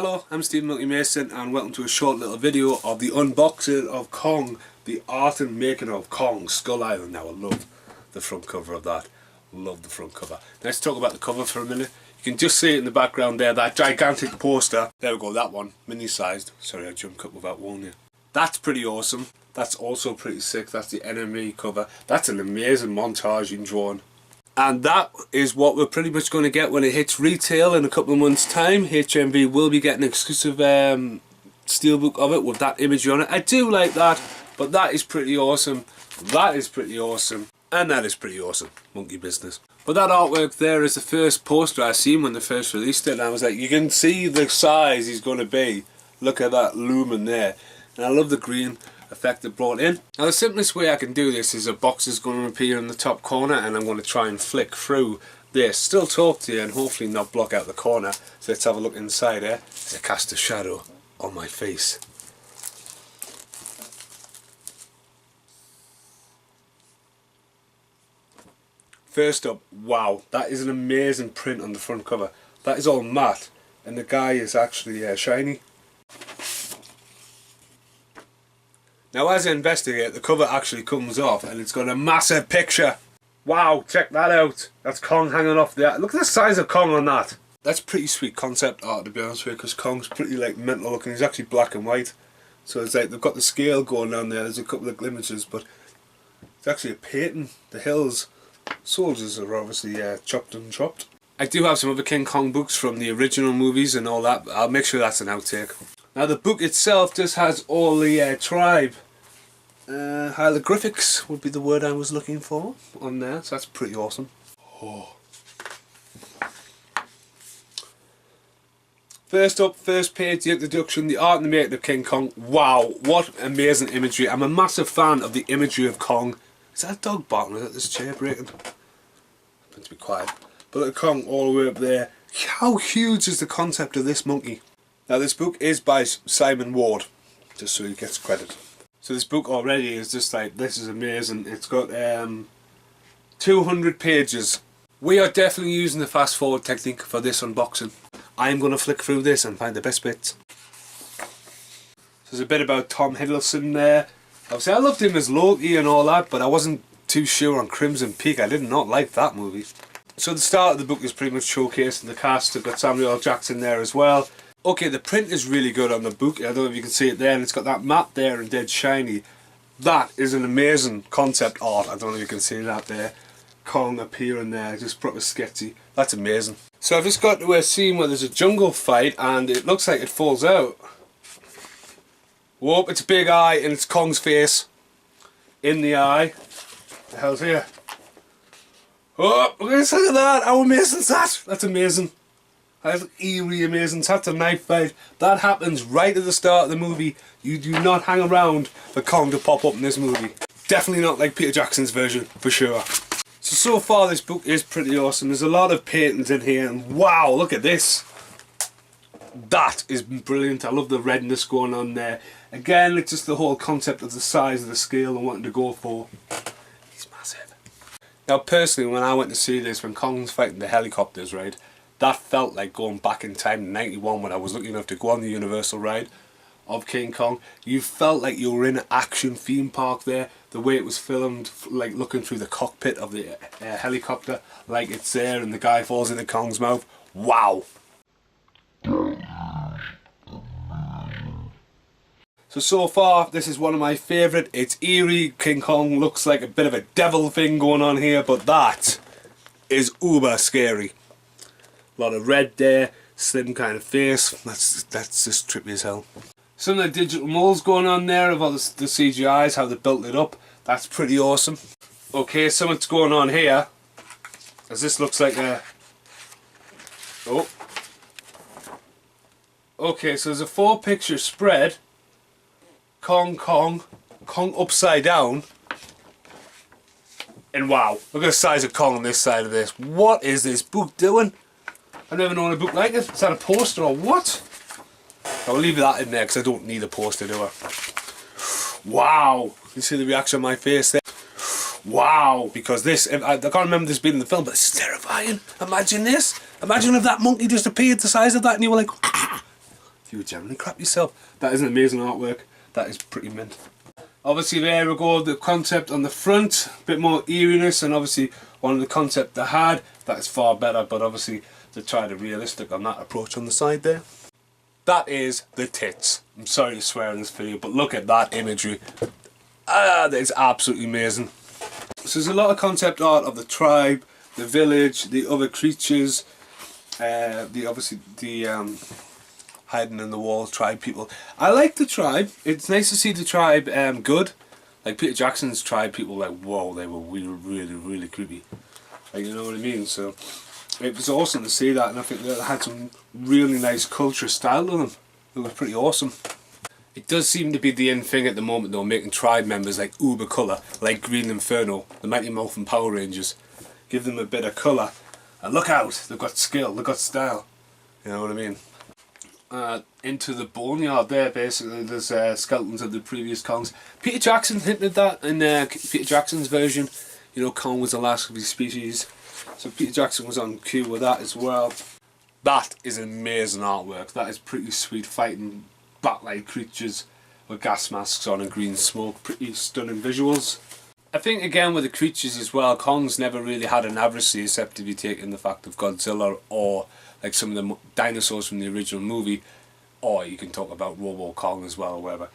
Hello, I'm Stephen Monkey Mason and welcome to a short little video of the unboxing of Kong, the art and making of Kong Skull Island. Now I love the front cover of that, love the front cover. Let's talk about the cover for a minute. You can just see it in the background there, that gigantic poster. There we go, that one, mini sized. Sorry I jumped up without warning you. That's pretty awesome. That's also pretty sick. That's the enemy cover. That's an amazing montage in drawing. And that is what we're pretty much going to get when it hits retail in a couple of months' time. HMV will be getting an exclusive steelbook of it with that imagery on it. I do like that, but that is pretty awesome. That is pretty awesome. And that is pretty awesome. Monkey business. But that artwork there is the first poster I seen when they first released it. And I was like, you can see the size he's going to be. Look at that lumen there. And I love the green effect it brought in. Now the simplest way I can do this is a box is going to appear in the top corner and I'm going to try and flick through this, still talk to you and hopefully not block out the corner. So let's have a look inside here. There's a cast of shadow on my face. First up, wow, that is an amazing print on the front cover. That is all matte and the guy is actually shiny. Now as I investigate, the cover actually comes off and it's got a massive picture. Wow, check that out. That's Kong hanging off there. Look at the size of Kong on that. That's pretty sweet concept art, to be honest with you, because Kong's pretty like mental looking. He's actually black and white. So it's like they've got the scale going down there. There's a couple of images, but it's actually a painting. The hills. Soldiers are obviously chopped and chopped. I do have some other King Kong books from the original movies and all that. I'll make sure that's an outtake. Now the book itself just has all the tribe hieroglyphics would be the word I was looking for on there, so that's pretty awesome. Oh. First up, first page, the introduction, the art and the making of King Kong. Wow, what amazing imagery. I'm a massive fan of the imagery of Kong. Is that a dog barking? Is that this chair breaking? I'm going to be quiet. But look at Kong all the way up there. How huge is the concept of this monkey? Now this book is by Simon Ward, just so he gets credit. So this book already is just like, this is amazing. It's got 200 pages. We are definitely using the fast forward technique for this unboxing. I am going to flick through this and find the best bits. So there's a bit about Tom Hiddleston there. Obviously I loved him as Loki and all that, but I wasn't too sure on Crimson Peak. I did not like that movie. So the start of the book is pretty much showcasing the cast. I've got Samuel L. Jackson there as well. Okay, the print is really good on the book. I don't know if you can see it there, and it's got that matte there and dead shiny. That is an amazing concept art. I don't know if you can see that there. Kong appearing there, just proper sketchy. That's amazing. So I've just got to a scene where there's a jungle fight and it looks like it falls out. Whoop, it's a big eye and it's Kong's face. In the eye. What the hell's here? Oh, look at that! How amazing is that? That's amazing. That's eerie amazing. That's a knife fight. That happens right at the start of the movie. You do not hang around for Kong to pop up in this movie. Definitely not like Peter Jackson's version, for sure. So far this book is pretty awesome. There's a lot of paintings in here and wow, look at this. That is brilliant. I love the redness going on there. Again, it's just the whole concept of the size of the scale and wanting to go for. It's massive. Now personally, when I went to see this, when Kong's fighting the helicopters, right? That felt like going back in time to 91 when I was lucky enough to go on the Universal ride of King Kong. You felt like you were in an action theme park there. The way it was filmed, like looking through the cockpit of the helicopter, like it's there and the guy falls into Kong's mouth. Wow! So far, this is one of my favourite. It's eerie. King Kong looks like a bit of a devil thing going on here, but that is uber scary. A lot of red there, slim kind of face. That's just trippy as hell. Some of the digital molds going on there of all the CGIs, how they built it up. That's pretty awesome. Okay, something's going on here. As this looks like a... Oh. Okay, so there's a 4-picture spread. Kong upside down. And wow, look at the size of Kong on this side of this. What is this book doing? I've never known a book like it. Is that a poster or what? I'll leave that in there because I don't need a poster, do I? Wow! You see the reaction on my face there? Wow! Because this, I can't remember this being in the film, but it's terrifying. Imagine this. Imagine if that monkey just appeared the size of that and you were like, ah! you generally crap yourself. That is an amazing artwork. That is pretty mint. Obviously there we go, the concept on the front, a bit more eeriness, and obviously one of the concept they had, that is far better, but obviously they tried a realistic on that approach on the side there. That is the tits. I'm sorry to swear in this video, but look at that imagery. That is absolutely amazing. So there's a lot of concept art of the tribe, the village, the other creatures, obviously the hiding in the walls tribe people. I like the tribe. It's nice to see the tribe good. Like Peter Jackson's tribe people, like whoa, they were really creepy. Like, you know what I mean? So it was awesome to see that, and I think they had some really nice culture style to them. It was pretty awesome. It does seem to be the in thing at the moment though, making tribe members like uber colour, like Green Inferno, the Mighty Morphin Power Rangers. Give them a bit of colour. And look out, they've got skill, they've got style. You know what I mean? Into the boneyard there, basically there's skeletons of the previous Kongs. Peter Jackson hinted that in Peter Jackson's version, you know, Kong was the last of his species, so Peter Jackson was on cue with that as well. That is amazing artwork. That is pretty sweet, fighting bat-like creatures with gas masks on and green smoke. Pretty stunning visuals. I think again with the creatures as well, Kong's never really had an adversary except if you take in the fact of Godzilla or like some of the dinosaurs from the original movie, or you can talk about Robo Kong as well or whatever.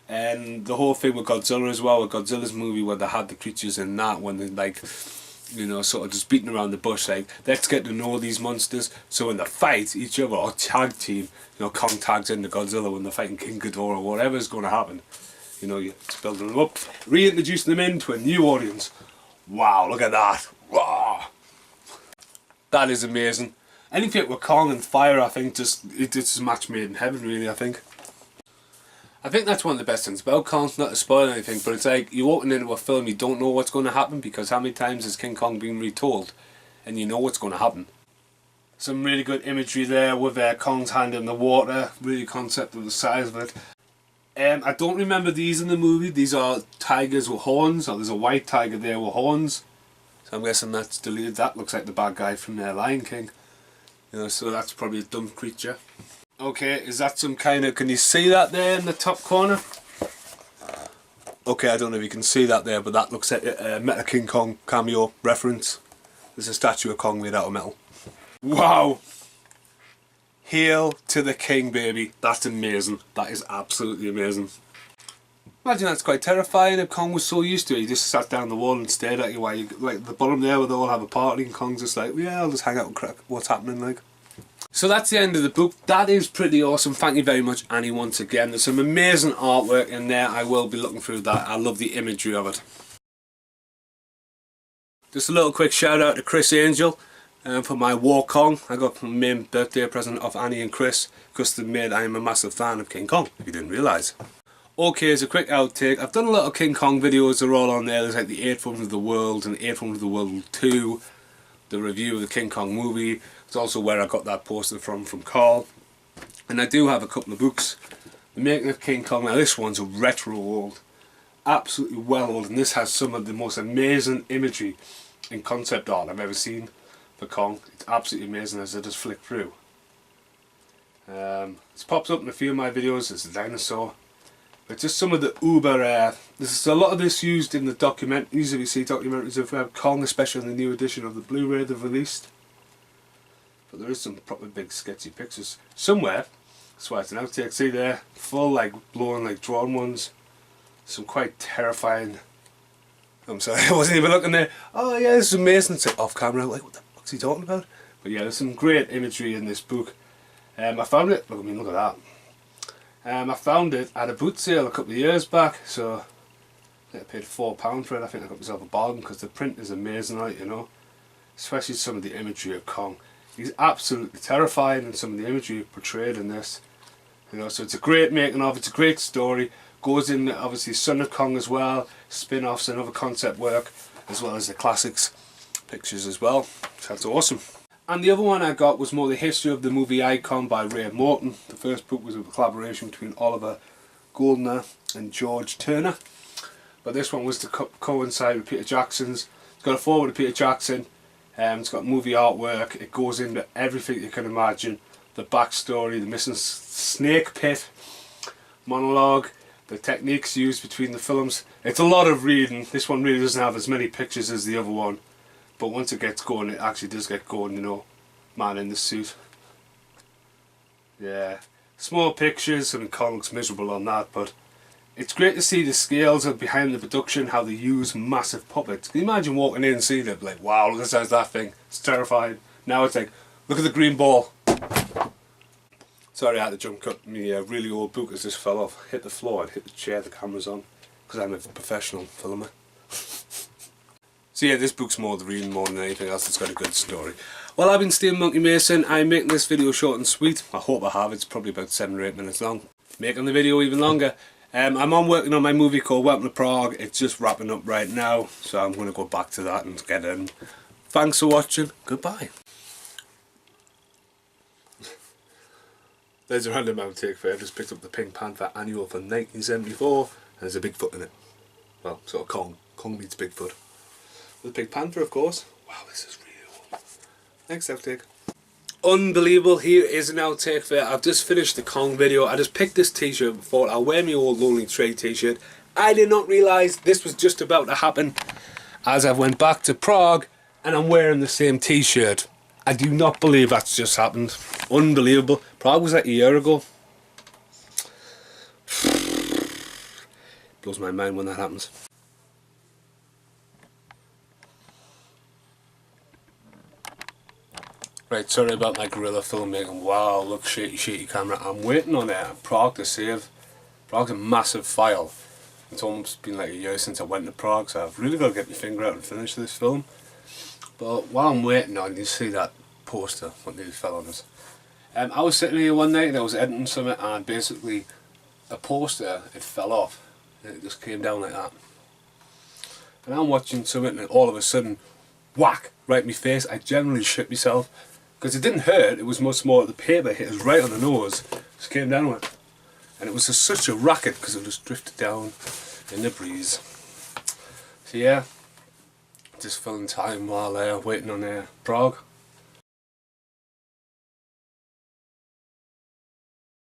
And the whole thing with Godzilla as well, with Godzilla's movie where they had the creatures in that, when they're like, you know, sort of just beating around the bush, like, let's get to know these monsters, so when they fight each other or tag team, you know, Kong tags into Godzilla when they're fighting King Ghidorah or whatever's going to happen. You know, you're building them up, reintroducing them into a new audience. Wow, look at that. Wow. That is amazing. Anything with Kong and fire, I think, it's a match made in heaven, really, I think. I think that's one of the best things about Kong, not to spoil anything, but it's like, you're walking into a film, you don't know what's going to happen, because how many times has King Kong been retold, and you know what's going to happen. Some really good imagery there with Kong's hand in the water, really concept of the size of it. I don't remember these in the movie. These are tigers with horns, or there's a white tiger there with horns. So I'm guessing that's deleted. That looks like the bad guy from Lion King. You know, so that's probably a dumb creature. Okay, is that some kind of... Can you see that there in the top corner? Okay, I don't know if you can see that there, but that looks like a Metal King Kong cameo reference. There's a statue of Kong made out of metal. Wow! Hail to the king, baby. That's amazing. That is absolutely amazing. Imagine that's quite terrifying if Kong was so used to it. He just sat down the wall and stared at you while you, like the bottom there where they all have a party, and Kong's just like, yeah, I'll just hang out and crack what's happening, like. So that's the end of the book. That is pretty awesome. Thank you very much, Annie, once again. There's some amazing artwork in there. I will be looking through that. I love the imagery of it. Just a little quick shout out to Chris Angel. For my War Kong. I got my main birthday present off Annie and Chris because they made I am a massive fan of King Kong, if you didn't realise. Okay, as a quick outtake, I've done a lot of King Kong videos, they're all on there. There's like the 8th Wonder of the World and the 8th Wonder of the World 2, the review of the King Kong movie. It's also where I got that poster from Carl. And I do have a couple of books. The Making of King Kong, now this one's a retro old, absolutely well old, and this has some of the most amazing imagery and concept art I've ever seen for Kong. It's absolutely amazing as I just flick through. It's popped up in a few of my videos as a dinosaur. But just some of the uber, there's a lot of this used in the documentaries, if you see documentaries of Kong, especially in the new edition of the Blu-ray they've released. But there is some proper big sketchy pictures somewhere. That's why it's an outtake. See there, full like blowing like drawn ones. Some quite terrifying. I'm sorry, I wasn't even looking there. Oh yeah, this is amazing. It's like off camera, like what the fuck's he talking about? But yeah, there's some great imagery in this book. I found it, look at that. I found it at a boot sale a couple of years back, so I paid £4 for it. I think I got myself a bargain because the print is amazing, right, you know. Especially some of the imagery of Kong. He's absolutely terrifying in some of the imagery portrayed in this. You know, so it's a great making of, it's a great story. Goes in obviously Son of Kong as well, spin-offs and other concept work, as well as the classics pictures as well. So that's awesome. And the other one I got was more the history of the movie Icon by Ray Morton. The first book was a collaboration between Oliver Goldner and George Turner. But this one was to coincide with Peter Jackson's. It's got a foreword of Peter Jackson. It's got movie artwork. It goes into everything you can imagine. the backstory, the missing snake pit, monologue, the techniques used between the films. It's a lot of reading. This one really doesn't have as many pictures as the other one, but once it gets going, it actually does get going, you know. Man in the suit. Yeah. Small pictures, and Kong looks miserable on that, but it's great to see the scales of behind the production, how they use massive puppets. Can you imagine walking in and seeing it, like, wow, look at the size of that thing. It's terrifying. Now it's like, look at the green ball. Sorry, I had to jump cut. My really old boot has just fell off, hit the floor and hit the chair the camera's on, because I'm a professional filmer. So yeah, this book's more the reading more than anything else. It's got a good story. Well, I've been Steve Monkey Mason. I'm making this video short and sweet. I hope I have. It's probably about 7 or 8 minutes long. Making the video even longer. I'm working on my movie called Welcome to Prague. It's just wrapping up right now, so I'm going to go back to that and get in. Thanks for watching. Goodbye. There's a random outtake for it. I just picked up the Pink Panther annual from 1974, and there's a Bigfoot in it. Well, sort of Kong. Kong meets Bigfoot. The Pink Panther, of course. Wow, this is really old. Next outtake. Unbelievable, here is an outtake for it. I've just finished the Kong video. I just picked this t-shirt and thought I'll wear my old Lonely Tree t-shirt. I did not realise this was just about to happen as I went back to Prague and I'm wearing the same t-shirt. I do not believe that's just happened. Unbelievable. Prague was like a year ago. Blows my mind when that happens. Right, sorry about my guerrilla filmmaking. Wow, look, shaky camera. I'm waiting on Prague to save. Prague's a massive file. It's almost been like a year since I went to Prague, so I've really got to get my finger out and finish this film. But while I'm waiting on, you see that poster, what nearly fell on us. I was sitting here one night and I was editing something, and basically a poster, it fell off. And it just came down like that. And I'm watching something and all of a sudden, whack, right in my face. I generally shit myself. Because it didn't hurt, it was much more the paper hit us right on the nose. Just came down with it. And it was just such a racket because it just drifted down in the breeze. So yeah, just filling time while waiting on Prague.